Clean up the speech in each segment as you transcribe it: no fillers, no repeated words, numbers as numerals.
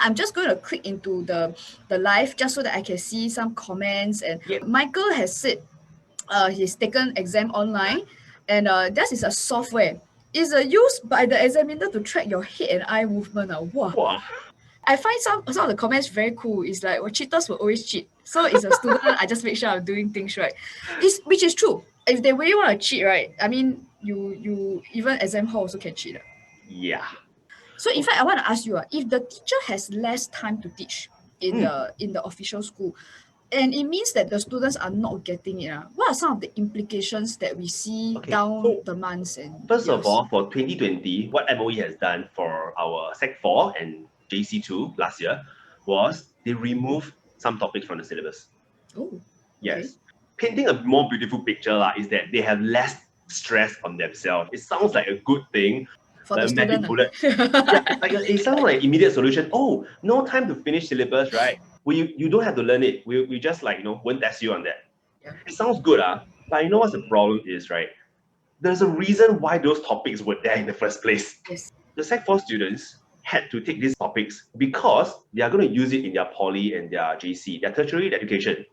I'm just going to click into the live just so that I can see some comments. And Michael has said he's taken exam online, and that is a software. It's used by the examiner to track your head and eye movement. Wow. Wow. I find some of the comments very cool. It's like, well, cheaters will always cheat. So as a student, I just make sure I'm doing things right. Which is true. If they really want to cheat, right? I mean, you even exam hall also can cheat. Yeah. So in fact, I want to ask you, if the teacher has less time to teach in the official school, and it means that the students are not getting it, what are some of the implications that we see down the months and First years? of all, for 2020, what MOE has done for our Sec 4 and JC2 last year was they removed some topics from the syllabus. Oh, okay. Yes. Painting a more beautiful picture is that they have less stress on themselves. It sounds like a good thing. For the student. It sounds like immediate solution. Oh, no time to finish syllabus, right? You don't have to learn it. We just won't test you on that. Yeah. It sounds good, but you know what's the problem is, right? There's a reason why those topics were there in the first place. Yes. The Sec 4 students had to take these topics because they are going to use it in their poly and their JC, their tertiary education.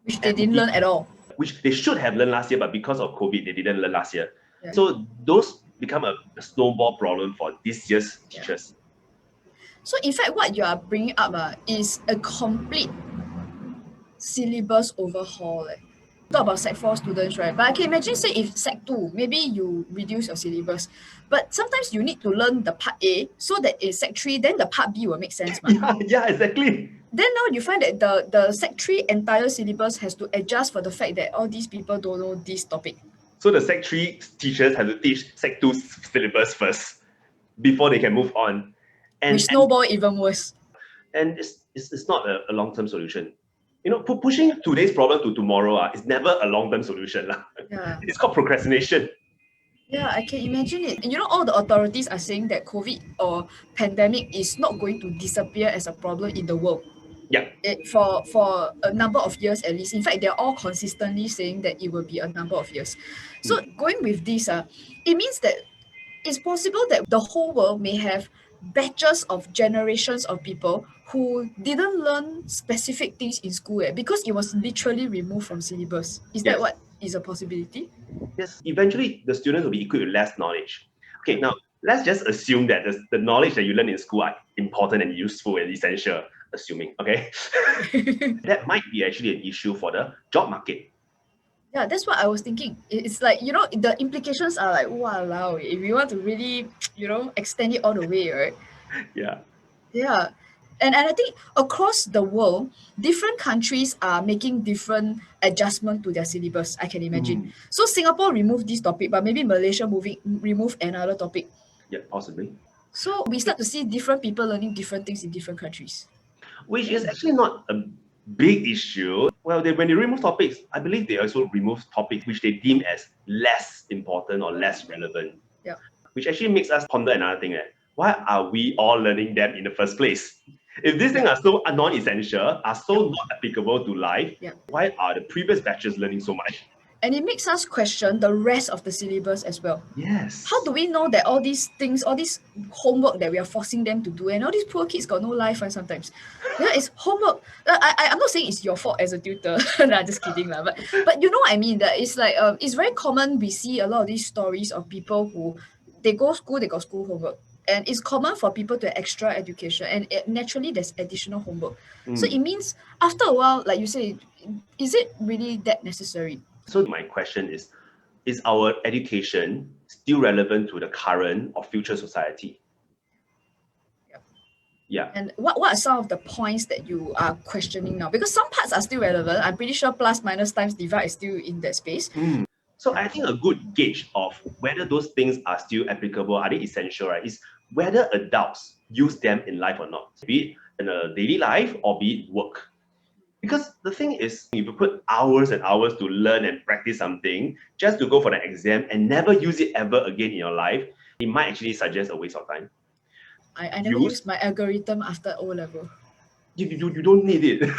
Which they didn't learn at all. Which they should have learned last year, but because of COVID, they didn't learn last year. Yeah. So those become a snowball problem for this year's teachers. So in fact, what you are bringing up is a complete syllabus overhaul. Talk about Sec 4 students, right? But I can imagine, say, if Sec 2, maybe you reduce your syllabus, but sometimes you need to learn the part A so that in Sec 3, then the part B will make sense. Yeah, exactly. Then now you find that the Sec 3 entire syllabus has to adjust for the fact that all these people don't know this topic. So the Sec 3 teachers have to teach Sec 2 syllabus first before they can move on. Which snowball even worse. And it's not a long-term solution. Pushing today's problem to tomorrow is never a long-term solution. Yeah. It's called procrastination. Yeah, I can imagine it. And all the authorities are saying that COVID or pandemic is not going to disappear as a problem in the world. Yeah. For a number of years at least. In fact, they're all consistently saying that it will be a number of years. So going with this, it means that it's possible that the whole world may have batches of generations of people who didn't learn specific things in school because it was literally removed from syllabus. Is that what is a possibility? Yes, eventually the students will be equipped with less knowledge. Okay, now let's just assume that the knowledge that you learn in school are important and useful and essential, assuming, okay? That might be actually an issue for the job market. Yeah, that's what I was thinking. It's like, the implications are like, wow, if you want to really, extend it all the way, right? Yeah. Yeah. And I think across the world, different countries are making different adjustments to their syllabus, I can imagine. So Singapore removed this topic, but maybe Malaysia remove another topic. Yeah, possibly. So we start to see different people learning different things in different countries. Which is actually not a big issue. Well, when they remove topics, I believe they also remove topics which they deem as less important or less relevant. Yeah. Which actually makes us ponder another thing. Why are we all learning them in the first place? If these things are so non-essential, are so not applicable to life, why are the previous batches learning so much? And it makes us question the rest of the syllabus as well. Yes. How do we know that all these things, all this homework that we are forcing them to do, and all these poor kids got no life sometimes? It's homework. I'm not saying it's your fault as a tutor. Nah, just kidding. But you know what I mean? That it's like it's very common. We see a lot of these stories of people who they go school, they got school homework. And it's common for people to have extra education, and naturally there's additional homework. So it means after a while, like you say, is it really that necessary? So my question is our education still relevant to the current or future society? Yeah. And what are some of the points that you are questioning now? Because some parts are still relevant. I'm pretty sure plus minus times divide is still in that space. So I think a good gauge of whether those things are still applicable, are they essential, right, is whether adults use them in life or not, be it in a daily life or be it work. Because the thing is, if you put hours and hours to learn and practice something just to go for the exam and never use it ever again in your life, it might actually suggest a waste of time. I never used my algorithm after O-level. You don't need it.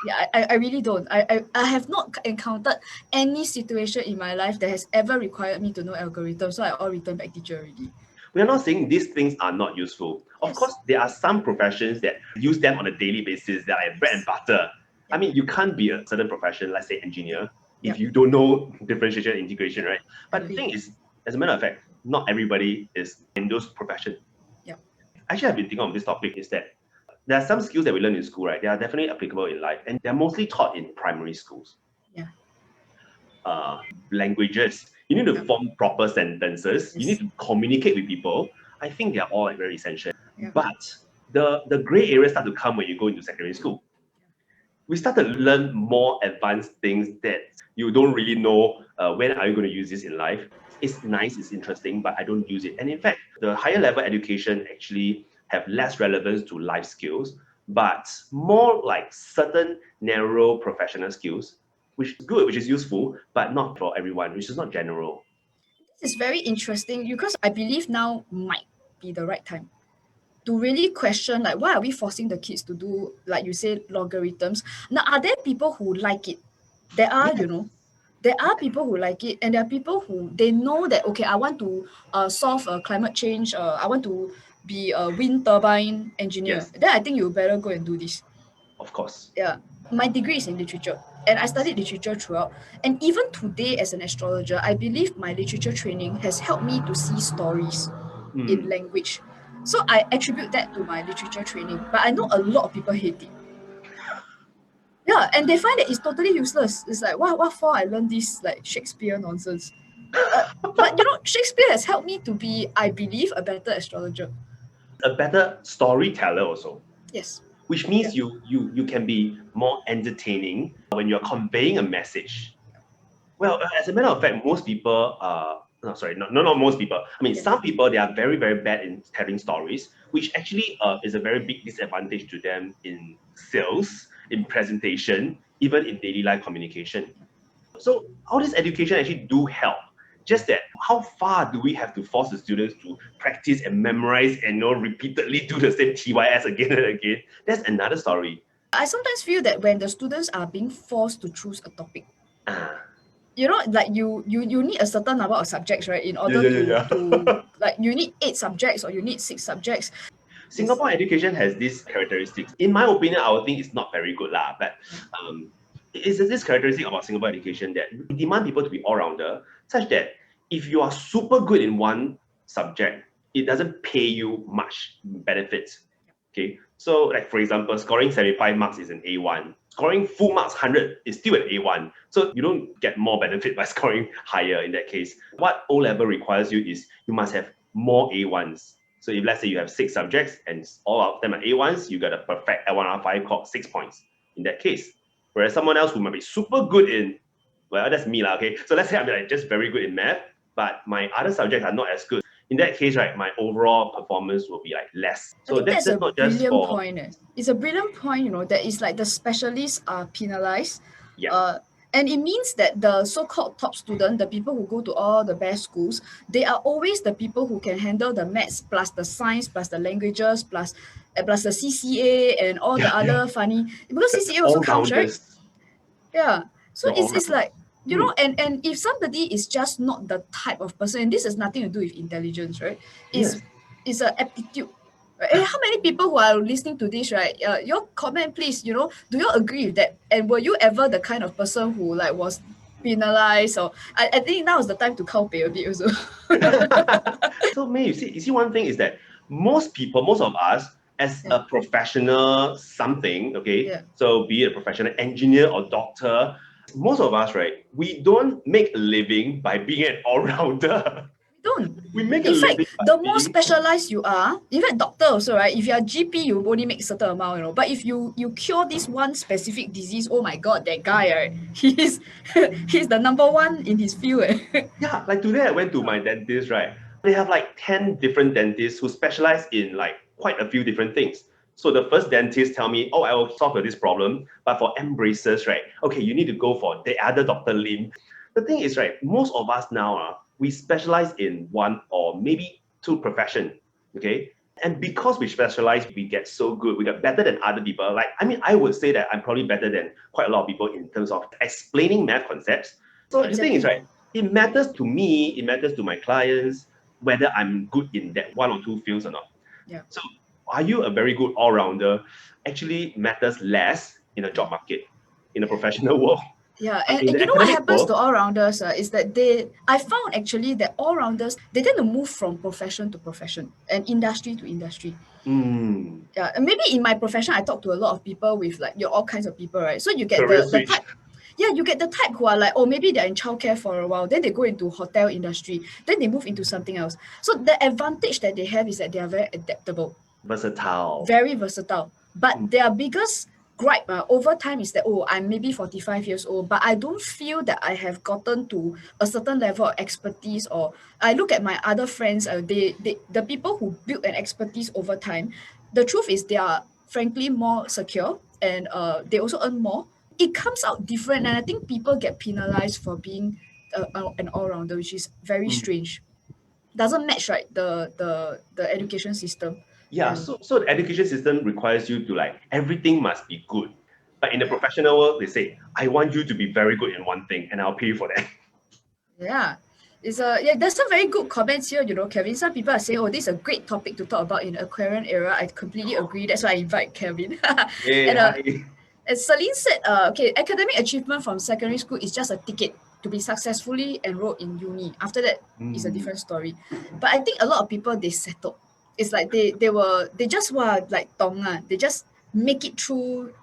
Yeah, I really don't. I have not encountered any situation in my life that has ever required me to know algorithm, so I all return back teacher already. We are not saying these things are not useful. Of course, there are some professions that use them on a daily basis that are bread and butter. I mean, you can't be a certain profession, let's say engineer, if you don't know differentiation and integration, right? But the thing is, as a matter of fact, not everybody is in those professions. Yeah. Actually, I've been thinking of this topic is that there are some skills that we learn in school, right? They are definitely applicable in life, and they're mostly taught in primary schools. Yeah. Languages, you need to form proper sentences, you need to communicate with people. I think they're all like very essential. But the gray areas start to come when you go into secondary school. We start to learn more advanced things that you don't really know when are you going to use this in life. It's nice, it's interesting, but I don't use it. And in fact, the higher level education actually have less relevance to life skills, but more like certain narrow professional skills, which is good, which is useful, but not for everyone, which is not general. This is very interesting because I believe now might be the right time to really question, like, why are we forcing the kids to do, like you say, logarithms? Now, are there people who like it? There are, there are people who like it, and there are people who they know that, okay, I want to solve climate change. I want to be a wind turbine engineer. Yes, Then I think you better go and do this. of course. Yeah, my degree is in literature, and I studied literature throughout. And even today, as an astrologer, I believe my literature training has helped me to see stories in language. So I attribute that to my literature training. But I know a lot of people hate it. Yeah, and they find that it's totally useless. It's like, what for I learned this like Shakespeare nonsense? Uh, but Shakespeare has helped me to be, I believe, a better astrologer. A better storyteller also, Yes. which means you can be more entertaining when you're conveying a message. Well, as a matter of fact, most people no, sorry, not most people. I mean, some people, they are very, very bad in telling stories, which actually is a very big disadvantage to them in sales, in presentation, even in daily life communication. So all this education actually do help. Just that, how far do we have to force the students to practice and memorize and repeatedly do the same TYS again and again? That's another story. I sometimes feel that when the students are being forced to choose a topic, Ah, like you need a certain number of subjects, right, in order to yeah. like you need 8 subjects or you need 6 subjects. Singapore education has these characteristics. In my opinion, I would think it's not very good lah. But it's this characteristic about Singapore education that we demand people to be all-rounder, such that if you are super good in one subject, it doesn't pay you much benefits. Okay, so like for example, scoring 75 marks is an A1. Scoring full marks 100 is still an A1. So you don't get more benefit by scoring higher in that case. What O level requires you is you must have more A1s. So if let's say you have 6 subjects and all of them are A1s, you got a perfect L1 R5 called 6 points in that case. Whereas someone else who might be super good in, well, that's me lah, okay? So let's say I'm like just very good in math, but my other subjects are not as good. In that case, right, my overall performance will be like less. I So think that's that's a not just brilliant for, point. It's a brilliant point, that is like the specialists are penalized. yeah, And it means that the so-called top student, the people who go to all the best schools, they are always the people who can handle the maths plus the science plus the languages plus the CCA and all the yeah, other funny, because the CCA also counts, right? all-rounders, Yeah. So the it's all-rounders. like, and if somebody is just not the type of person, and this has nothing to do with intelligence, right? Yes. Is a aptitude. Right? And how many people who are listening to this, right? Your comment, please. Do you agree with that? And were you ever the kind of person who like was penalized? Or I think now is the time to pay a bit also. So May, you see one thing is that most people, most of us, as a professional something, okay, Yeah. so be it a professional engineer or doctor, most of us, right, we don't make a living by being an all-rounder. Don't. We make a In fact, living by the more being, specialized you are, even doctor also, right? If you are GP, you only make a certain amount. But if you cure this one specific disease, oh my god, that guy, right? He's he's the number one in his field. yeah, like today I went to my dentist, right? They have like 10 different dentists who specialize in like quite a few different things. So the first dentist tell me, oh, I will solve this problem. But for embraces, right? Okay, you need to go for the other Dr. Lim. The thing is, right, most of us now, we specialize in one or maybe two profession, okay? And because we specialize, we get so good, we get better than other people. Like, I mean, I would say that I'm probably better than quite a lot of people in terms of explaining math concepts. So the thing is, right, it matters to me, it matters to my clients, whether I'm good in that one or two fields or not. Yeah. So are you a very good all-rounder actually matters less in a job market, in a professional world. Yeah, But in and the you know what academic happens world, to all-rounders is that I found actually that all-rounders, they tend to move from profession to profession and industry to industry. Yeah, and maybe in my profession, I talk to a lot of people with like all kinds of people, right? So you get career the switch. type, yeah, you get the type who are like, oh, maybe they're in childcare for a while, then they go into hotel industry, then they move into something else. So the advantage that they have is that they are very adaptable, Versatile. very versatile. But Mm. their biggest gripe over time is that, oh, I'm maybe 45 years old, but I don't feel that I have gotten to a certain level of expertise. Or I look at my other friends, the people who build an expertise over time, the truth is they are frankly more secure, and they also earn more. It comes out different, and I think people get penalized for being an all-rounder, which is very Mm. strange. Doesn't match, right, the education system. Yeah, And so the education system requires you to like everything must be good. But in the yeah. professional world, they say, I want you to be very good in one thing and I'll pay you for that. Yeah. There's some very good comments here, Kevin. Some people are saying, oh, this is a great topic to talk about in Aquarian era. I completely agree. That's why I invite Kevin. Hey, and hi. as Celine said, okay, academic achievement from secondary school is just a ticket to be successfully enrolled in uni. After that, it's a Mm. different story. But I think a lot of people, they settled. It's like they just were like they just make it through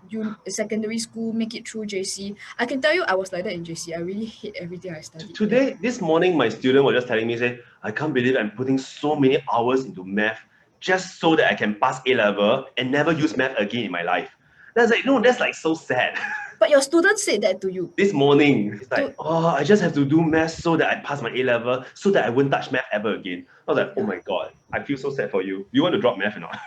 secondary school, make it through JC. I can tell you, I was like that in JC. I really hate everything I studied. And Today, this morning, my student was just telling me, say, I can't believe I'm putting so many hours into math just so that I can pass A level and never use math again in my life. That's like, no, that's like so sad. but your students said that to you. This morning, it's like, To oh, I just have to do math so that I pass my A level, so that I won't touch math ever again. I was like, oh yeah. my God, I feel so sad for you. You want to drop math or not?